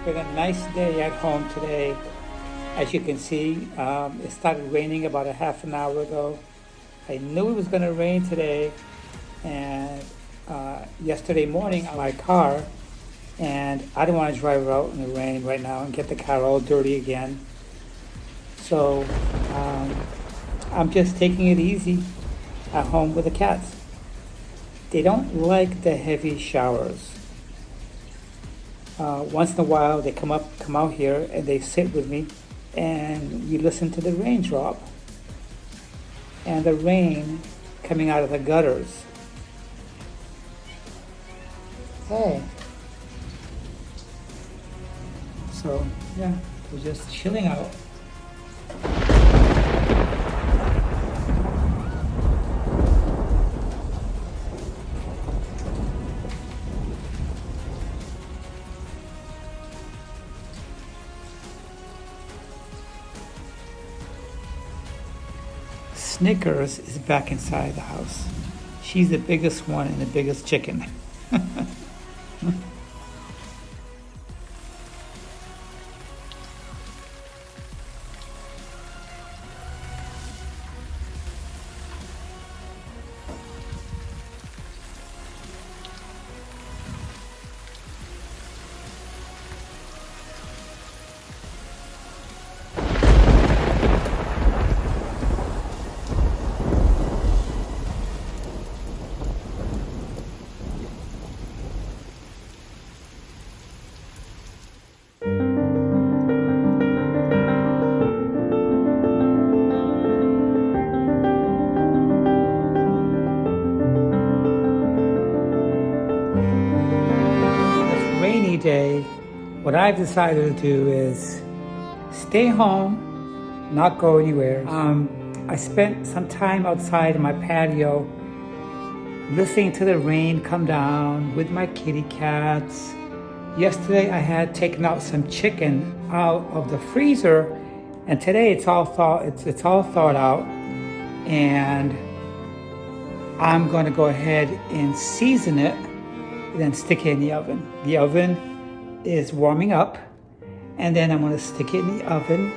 Been a nice day at home today. As you can see, it started raining about a half an hour ago. I knew it was going to rain today, and yesterday morning my car, and I don't want to drive out in the rain right now and get the car all dirty again. So I'm just taking it easy at home with the cats. They don't like the heavy showers. Once in a while they come out here and they sit with me and we listen to the rain drop and the rain coming out of the gutters. Hey. So yeah, we're just chilling out. Snickers is back inside the house. She's the biggest one and the biggest chicken. Rainy day, what I've decided to do is stay home, not go anywhere. I spent some time outside in my patio listening to the rain come down with my kitty cats. Yesterday I had taken out some chicken out of the freezer, and today it's all thawed out, and I'm going to go ahead and season it and then stick it in the oven. The oven is warming up, and then I'm going to stick it in the oven,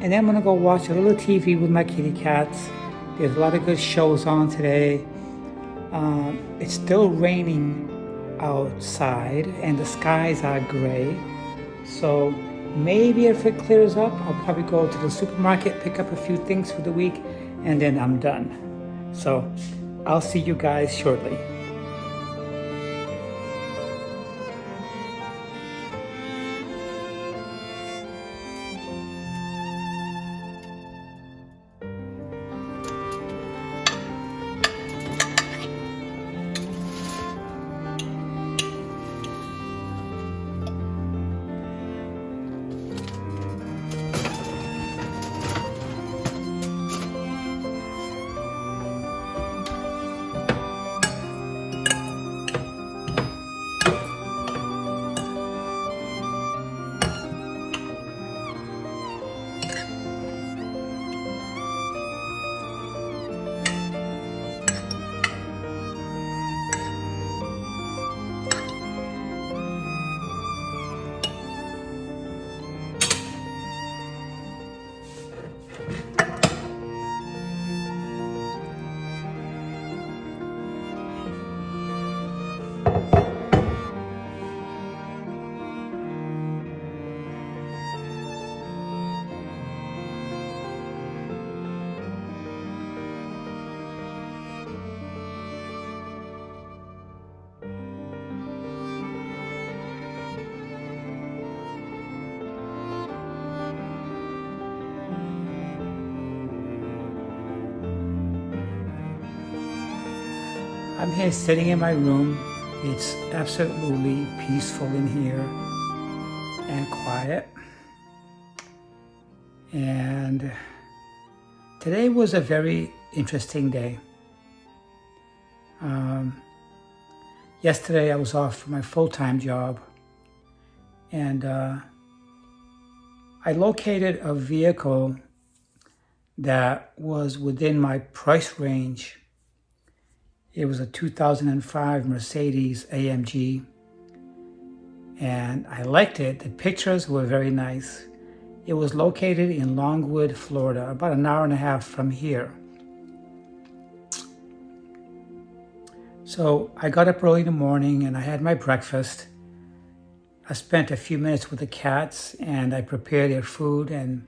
and then I'm going to go watch a little TV with my kitty cats. There's a lot of good shows on today. It's still raining outside and the skies are gray, so maybe if it clears up I'll probably go to the supermarket, pick up a few things for the week, and then I'm done. So I'll see you guys shortly. I'm here sitting in my room. It's absolutely peaceful in here and quiet. And today was a very interesting day. Yesterday I was off for my full-time job, and I located a vehicle that was within my price range. It was a 2005 Mercedes AMG, and I liked it. The pictures were very nice. It was located in Longwood, Florida, about an hour and a half from here. So I got up early in the morning and I had my breakfast. I spent a few minutes with the cats and I prepared their food and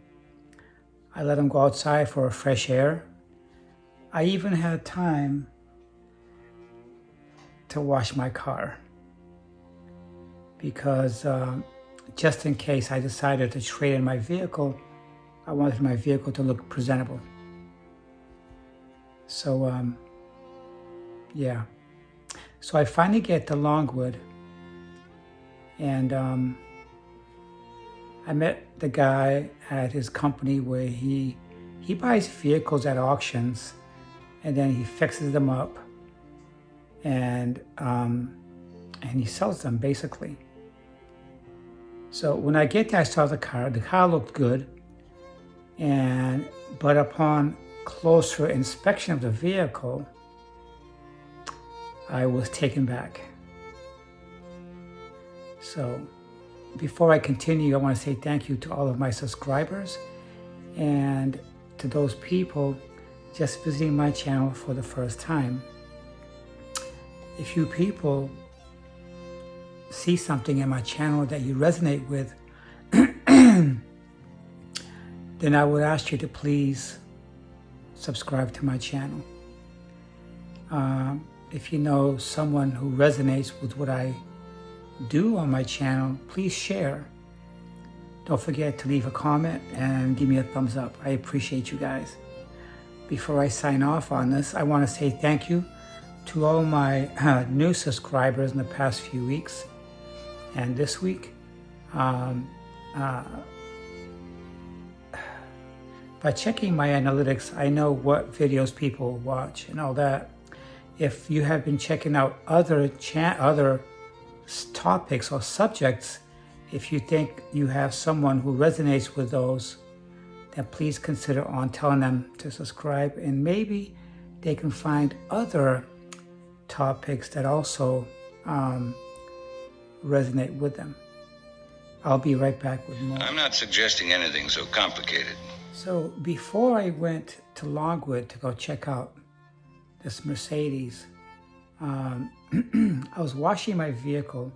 I let them go outside for fresh air. I even had time to wash my car because just in case I decided to trade in my vehicle, I wanted my vehicle to look presentable. So yeah. So I finally get to Longwood and I met the guy at his company where he buys vehicles at auctions and then he fixes them up and he sells them basically. So when I get there, I saw the car looked good, but upon closer inspection of the vehicle, I was taken back. So before I continue, I want to say thank you to all of my subscribers and to those people just visiting my channel for the first time. If you people see something in my channel that you resonate with, then I would ask you to please subscribe to my channel. If you know someone who resonates with what I do on my channel, please share. Don't forget to leave a comment and give me a thumbs up. I appreciate you guys. Before I sign off on this, I want to say thank you to all my new subscribers in the past few weeks and this week. By checking my analytics, I know what videos people watch and all that. If you have been checking out other topics or subjects, if you think you have someone who resonates with those, then please consider on telling them to subscribe, and maybe they can find other topics that also resonate with them. I'll be right back with more. I'm not suggesting anything so complicated. So before I went to Longwood to go check out this Mercedes, I was washing my vehicle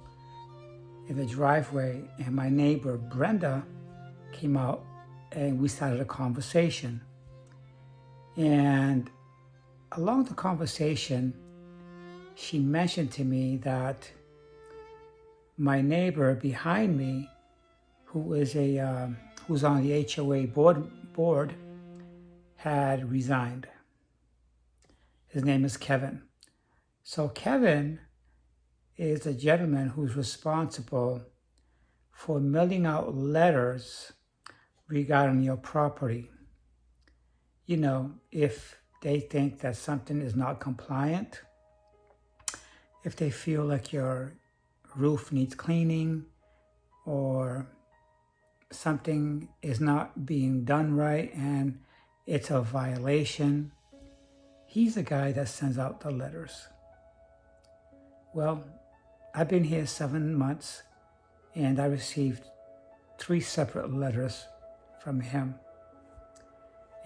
in the driveway and my neighbor Brenda came out and we started a conversation. And along the conversation, she mentioned to me that my neighbor behind me, who's on the HOA board, had resigned. His name is Kevin. So Kevin is a gentleman who's responsible for mailing out letters regarding your property. You know, if they think that something is not compliant, if they feel like your roof needs cleaning or something is not being done right and it's a violation, he's the guy that sends out the letters. Well, I've been here 7 months and I received 3 separate letters from him.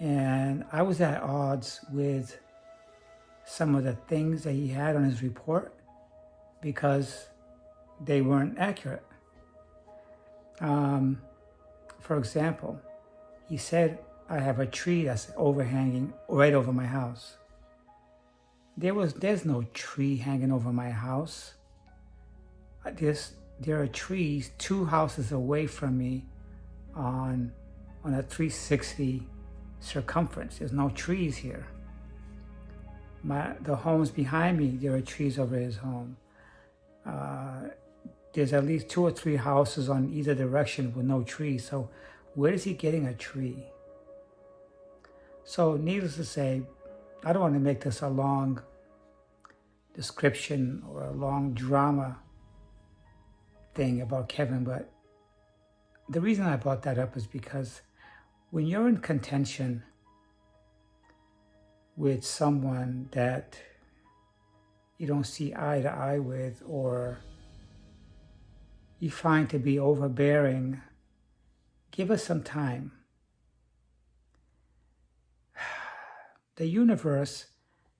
And I was at odds with some of the things that he had on his report because they weren't accurate. For example, he said I have a tree that's overhanging right over my house. There's no tree hanging over my house. There are trees 2 houses away from me on a 360 circumference. There's no trees here. The homes behind me, there are trees over his home. There's at least 2 or 3 houses on either direction with no trees. So where is he getting a tree? So needless to say, I don't want to make this a long description or a long drama thing about Kevin, but the reason I brought that up is because when you're in contention with someone that you don't see eye to eye with, or you find to be overbearing, give us some time. The universe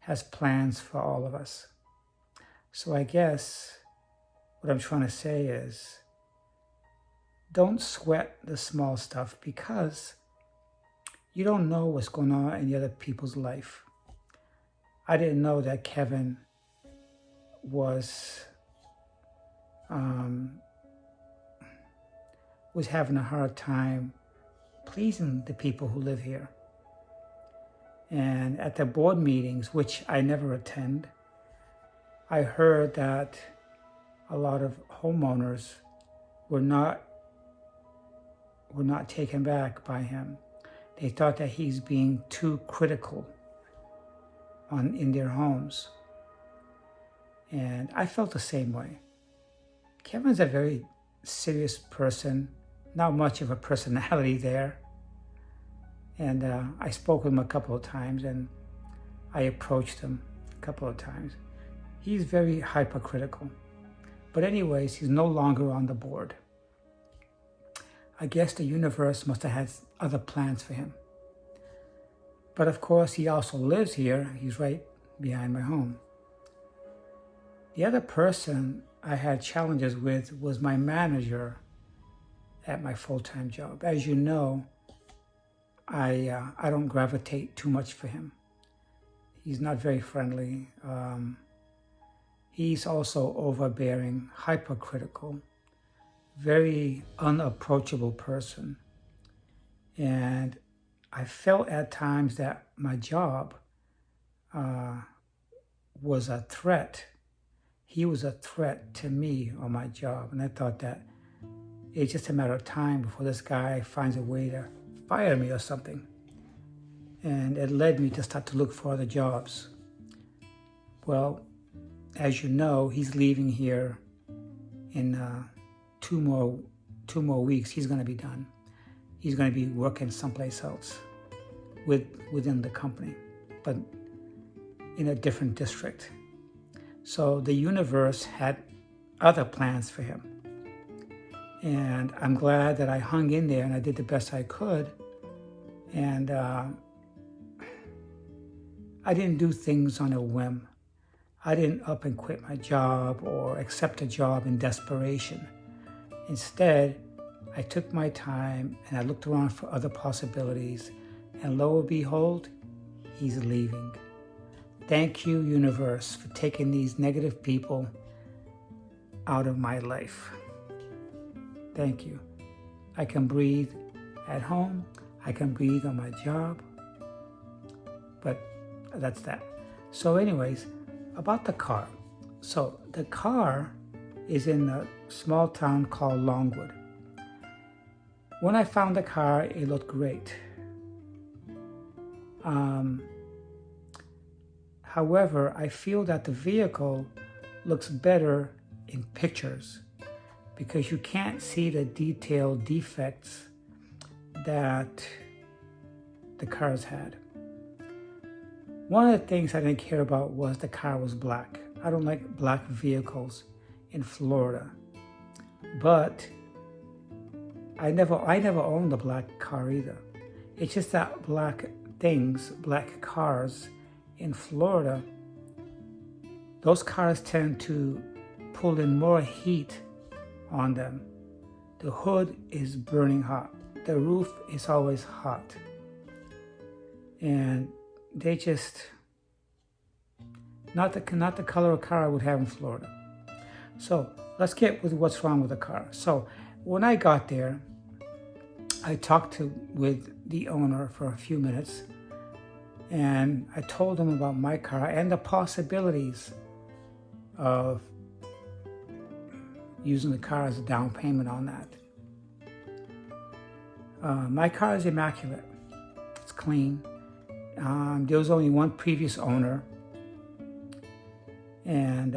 has plans for all of us. So I guess what I'm trying to say is, don't sweat the small stuff, because you don't know what's going on in the other people's life. I didn't know that Kevin was having a hard time pleasing the people who live here. And at the board meetings, which I never attend, I heard that a lot of homeowners were not taken back by him. They thought that he's being too critical in their homes. And I felt the same way. Kevin's a very serious person, not much of a personality there. And I spoke with him a couple of times, and I approached him a couple of times. He's very hypercritical. But anyways, he's no longer on the board. I guess the universe must have had other plans for him. But of course, he also lives here. He's right behind my home. The other person I had challenges with was my manager at my full-time job. As you know, I don't gravitate too much for him. He's not very friendly. He's also overbearing, hypercritical, very unapproachable person. And I felt at times that my job was a threat. He was a threat to me on my job. And I thought that it's just a matter of time before this guy finds a way to fire me or something. And it led me to start to look for other jobs. Well, as you know, he's leaving here in two more weeks. He's going to be done. He's going to be working someplace else within the company, but in a different district. So the universe had other plans for him. And I'm glad that I hung in there and I did the best I could. And I didn't do things on a whim. I didn't up and quit my job or accept a job in desperation. Instead, I took my time and I looked around for other possibilities. And lo and behold, he's leaving. Thank you, universe, for taking these negative people out of my life. Thank you. I can breathe at home. I can breathe on my job. But that's that. So anyways, about the car. So the car is in a small town called Longwood. When I found the car, it looked great. However, I feel that the vehicle looks better in pictures because you can't see the detailed defects that the cars had. One of the things I didn't care about was the car was black. I don't like black vehicles in Florida. But I never owned a black car either. It's just that black cars in Florida, those cars tend to pull in more heat on them. The hood is burning hot. The roof is always hot. And they just, not the color of car I would have in Florida. So let's get with what's wrong with the car. So when I got there, I talked with the owner for a few minutes, and I told him about my car and the possibilities of using the car as a down payment on that. My car is immaculate. It's clean. There was only one previous owner. And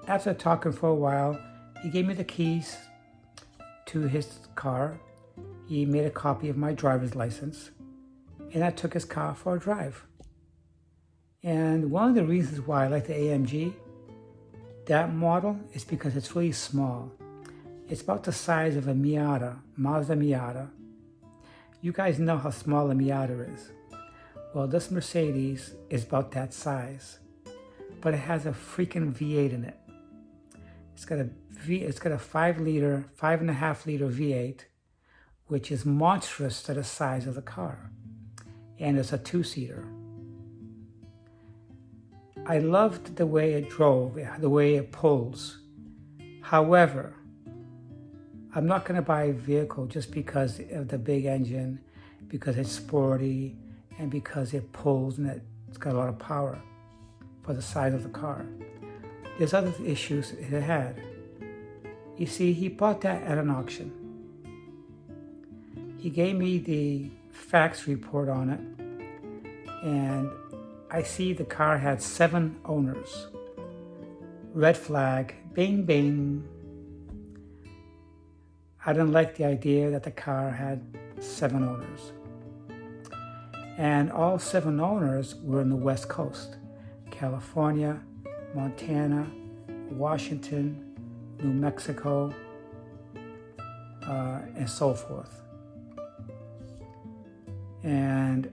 after talking for a while, he gave me the keys to his car. He made a copy of my driver's license. And I took his car for a drive. And one of the reasons why I like the AMG That model is because it's really small. It's about the size of a Miata, Mazda Miata. You guys know how small a Miata is. Well, this Mercedes is about that size, but it has a freaking V8 in it. It's got a 5.5 liter V8, which is monstrous to the size of the car. And it's a 2-seater. I loved the way it drove, the way it pulls. However, I'm not going to buy a vehicle just because of the big engine, because it's sporty, and because it pulls and it's got a lot of power for the size of the car. There's other issues it had. You see, he bought that at an auction. He gave me the facts report on it, and I see the car had 7 owners. Red flag, bing, bing. I didn't like the idea that the car had 7 owners. And all 7 owners were in the West Coast: California, Montana, Washington, New Mexico, and so forth. And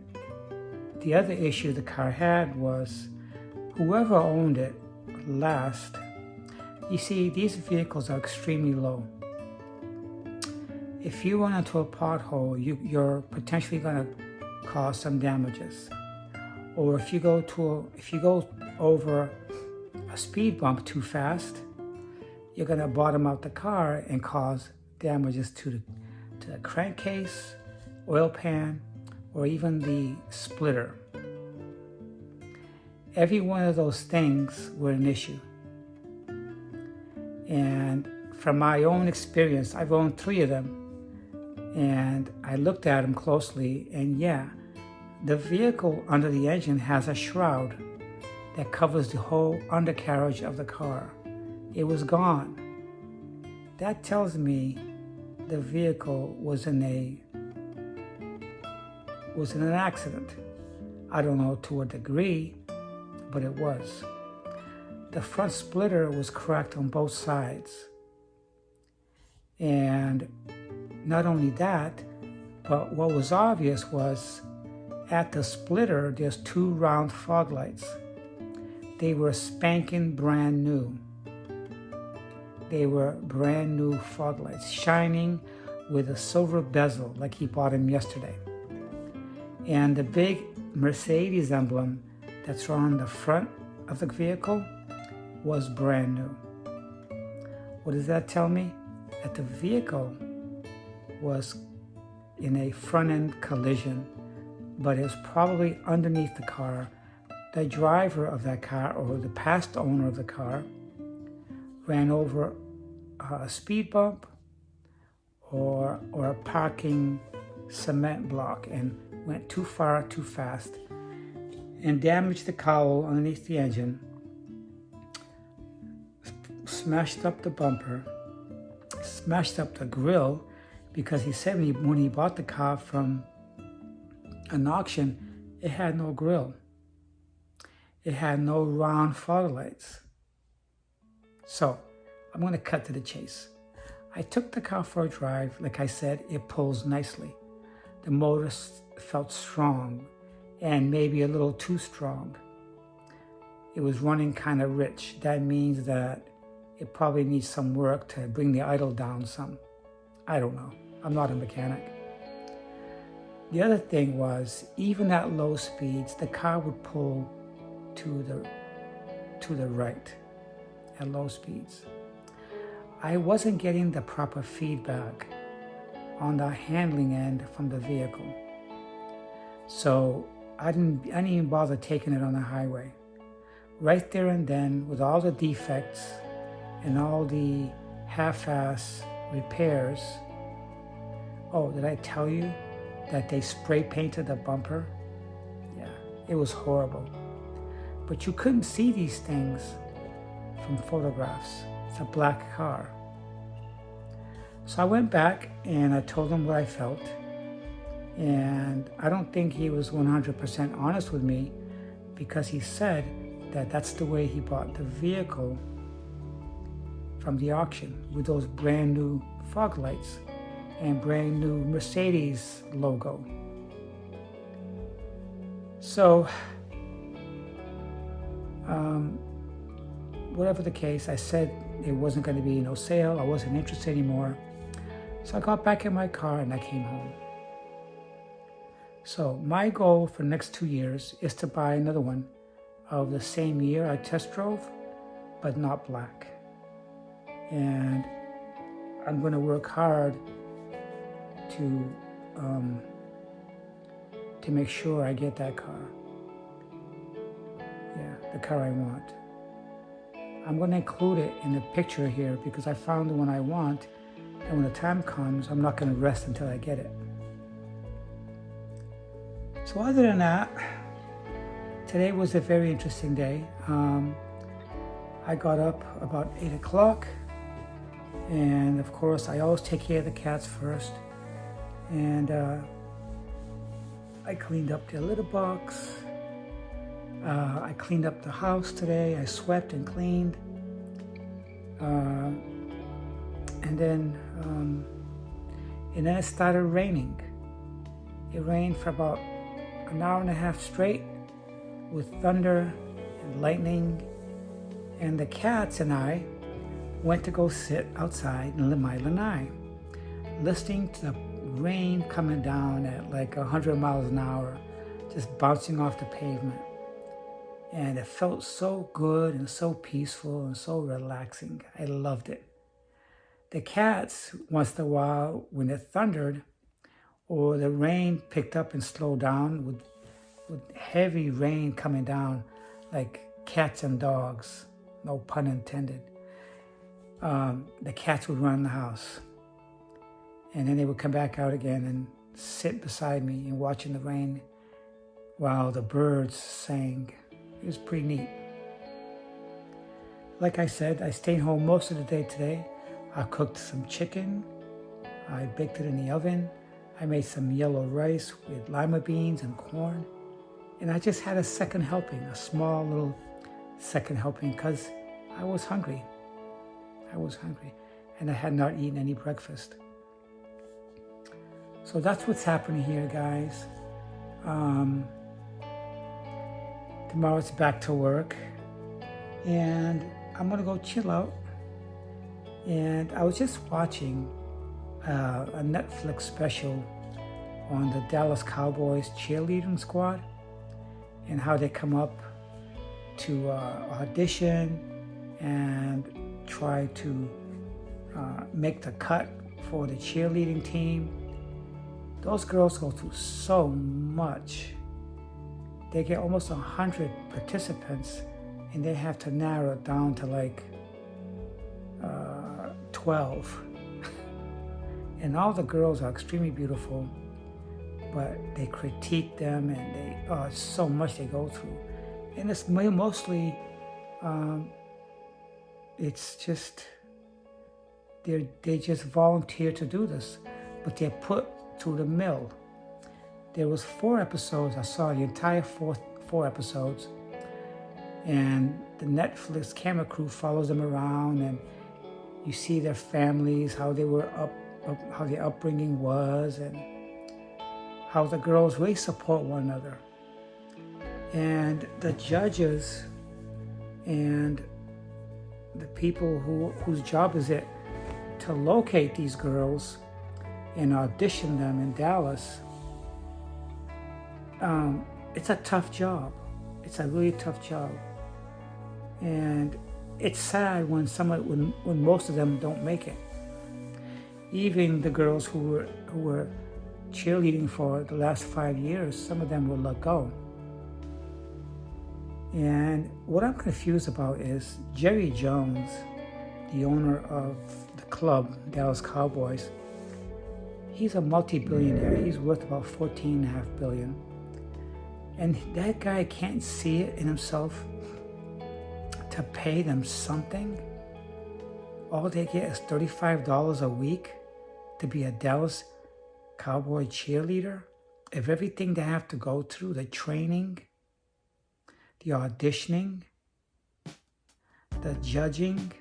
the other issue the car had was whoever owned it last. You see, these vehicles are extremely low. If you run into a pothole, you're potentially going to cause some damages. Or if you go over a speed bump too fast, you're going to bottom out the car and cause damages to the crankcase, oil pan, or even the splitter. Every one of those things were an issue. And from my own experience, I've owned 3 of them, and I looked at them closely, and yeah, the vehicle under the engine has a shroud that covers the whole undercarriage of the car. It was gone. That tells me the vehicle was in an accident. I don't know to what degree, but it was. The front splitter was cracked on both sides. And not only that, but what was obvious was at the splitter, there's 2 round fog lights. They were spanking brand new. They were brand new fog lights, shining with a silver bezel like he bought them yesterday. And the big Mercedes emblem that's on the front of the vehicle was brand new. What does that tell me? That the vehicle was in a front-end collision, but it was probably underneath the car. The driver of that car, or the past owner of the car, ran over a speed bump or a parking cement block and went too far, too fast, and damaged the cowl underneath the engine, smashed up the bumper, smashed up the grill, because he said when he bought the car from an auction, it had no grill. It had no round fog lights. So I'm going to cut to the chase. I took the car for a drive. Like I said, it pulls nicely. The motor felt strong, and maybe a little too strong. It was running kind of rich. That means that it probably needs some work to bring the idle down some. I don't know. I'm not a mechanic. The other thing was, even at low speeds, the car would pull to the right at low speeds. I wasn't getting the proper feedback on the handling end from the vehicle. So I didn't even bother taking it on the highway. Right there and then, with all the defects and all the half-ass repairs. Oh, did I tell you that they spray painted the bumper? Yeah, it was horrible. But you couldn't see these things from photographs. It's a black car. So I went back and I told him what I felt. And I don't think he was 100% honest with me, because he said that that's the way he bought the vehicle from the auction with those brand new fog lights and brand new Mercedes logo. So, whatever the case, I said it wasn't going to be no sale. I wasn't interested anymore. So I got back in my car and I came home. So my goal for the next 2 years is to buy another one of the same year I test drove, but not black. And I'm going to work hard to make sure I get that car. Yeah, the car I want. I'm going to include it in the picture here because I found the one I want, and when the time comes, I'm not going to rest until I get it. So other than that, today was a very interesting day. I got up about 8 o'clock, and of course I always take care of the cats first, and I cleaned up their litter box. I cleaned up the house today. I swept and cleaned. And then it started raining. It rained for about an hour and a half straight with thunder and lightning. And the cats and I went to go sit outside in my lanai, listening to the rain coming down at like 100 miles an hour, just bouncing off the pavement. And it felt so good and so peaceful and so relaxing. I loved it. The cats, once in a while, when it thundered or the rain picked up and slowed down with heavy rain coming down, like cats and dogs, no pun intended, the cats would run in the house. And then they would come back out again and sit beside me and watching the rain while the birds sang. It was pretty neat. Like I said, I stayed home most of the day today. I cooked some chicken. I baked it in the oven. I made some yellow rice with lima beans and corn. And I just had a second helping, a small little second helping, because I was hungry. And I had not eaten any breakfast. So that's what's happening here, guys. Tomorrow it's back to work, and I'm gonna go chill out. And I was just watching a Netflix special on the Dallas Cowboys cheerleading squad and how they come up to audition and try to make the cut for the cheerleading team. Those girls go through so much. They get almost 100 participants, and they have to narrow it down to like 12. And all the girls are extremely beautiful, but they critique them, and so much they go through. And it's mostly, it's just, they just volunteer to do this, but they're put through the mill. There was 4 episodes. I saw the entire four episodes, and the Netflix camera crew follows them around, and you see their families, how they were how their upbringing was, and how the girls really support one another. And the judges and the people whose job is it to locate these girls and audition them in Dallas. It's a tough job. It's a really tough job. And it's sad when most of them don't make it. Even the girls who were cheerleading for the last 5 years, some of them were let go. And what I'm confused about is Jerry Jones, the owner of the club, Dallas Cowboys, he's a multi-billionaire. He's worth about $14.5 billion. And that guy can't see it in himself to pay them something. All they get is $35 a week to be a Dallas Cowboy cheerleader. If everything they have to go through, the training, the auditioning, the judging,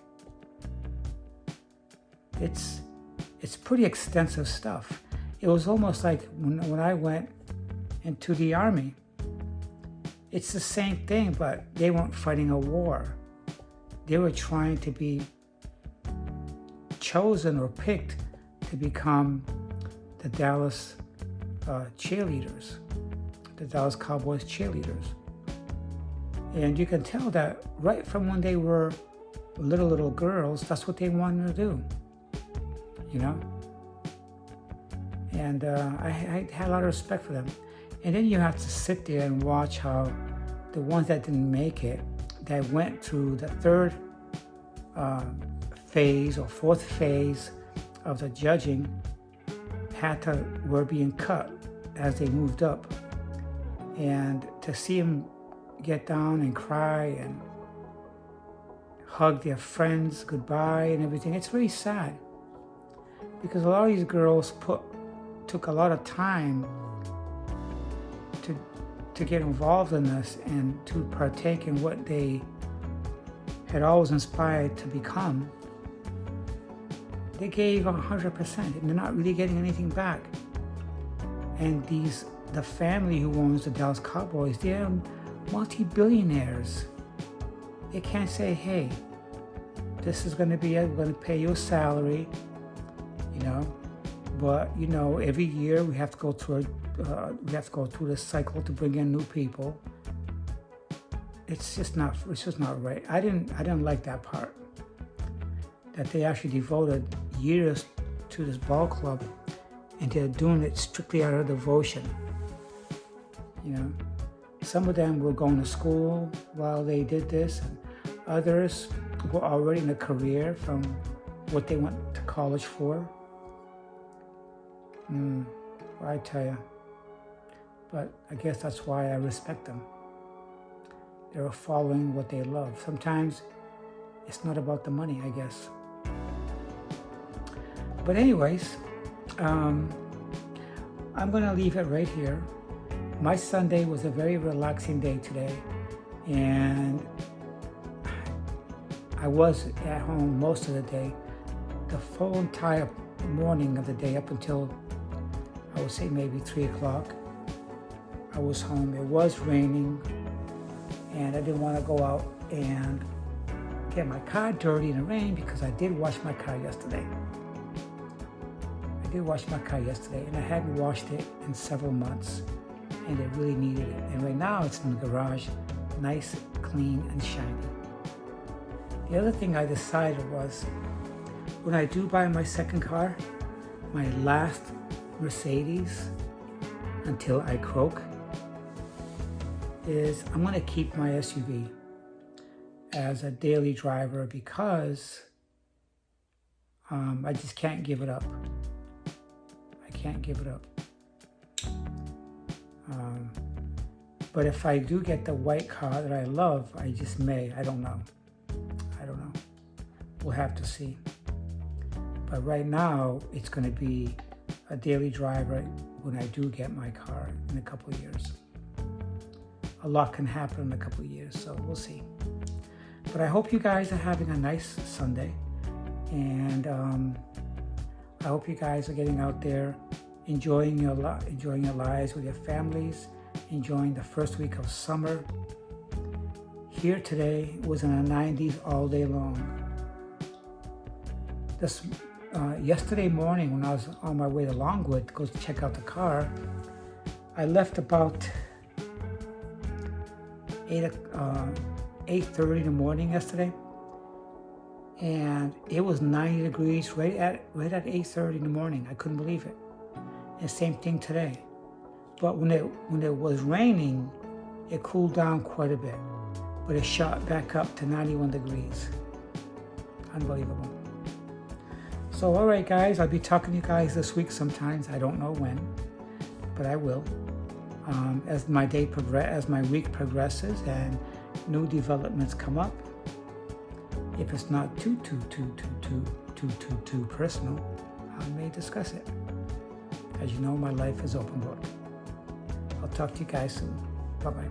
It's pretty extensive stuff. It was almost like when I went into the army. It's the same thing, but they weren't fighting a war. They were trying to be chosen or picked to become the Dallas cheerleaders, the Dallas Cowboys cheerleaders. And you can tell that right from when they were little girls, that's what they wanted to do, you know? And I had a lot of respect for them. And then you have to sit there and watch how the ones that didn't make it, that went through the third phase or fourth phase of the judging, were being cut as they moved up. And to see them get down and cry and hug their friends goodbye and everything, it's really sad. Because a lot of these girls took a lot of time to get involved in this and to partake in what they had always inspired to become. They gave 100% and they're not really getting anything back. And the family who owns the Dallas Cowboys, they're multi-billionaires. They can't say, hey, this is going to be it, we're going to pay you a salary, you know, but you know, every year we have to go through this cycle to bring in new people. It's just not right. I didn't like that part, that they actually devoted years to this ball club and they're doing it strictly out of devotion. You know, some of them were going to school while they did this, and others were already in a career from what they went to college for. I tell you. But I guess that's why I respect them. They were following what they love. Sometimes it's not about the money, I guess. But anyways, I'm going to leave it right here. My Sunday was a very relaxing day today, and I was at home most of the day. The full entire morning of the day up until, I would say, maybe 3 o'clock. I was home. It was raining, and I didn't want to go out and get my car dirty in the rain because I did wash my car yesterday. And I hadn't washed it in several months, and it really needed it. And right now it's in the garage, nice, clean, and shiny. The other thing I decided was, when I do buy my second car, my last Mercedes, until I croak, is I'm going to keep my SUV as a daily driver because I just can't give it up. But if I do get the white car that I love, I just may. I don't know. We'll have to see. But right now, it's going to be a daily driver when I do get my car in a couple of years. A lot can happen in a couple of years, so we'll see. But I hope you guys are having a nice Sunday, and I hope you guys are getting out there, enjoying your lives with your families, enjoying the first week of summer. Here today was in the 90s all day long. Yesterday morning, when I was on my way to Longwood to go check out the car, I left about 8:30 in the morning yesterday, and it was 90 degrees right at 8:30 in the morning. I couldn't believe it. And same thing today. But when it was raining, it cooled down quite a bit, but it shot back up to 91 degrees. Unbelievable. So, all right, guys, I'll be talking to you guys this week sometimes. I don't know when, but I will. As my week progresses and new developments come up. If it's not too personal, I may discuss it. As you know, my life is open book. I'll talk to you guys soon. Bye-bye.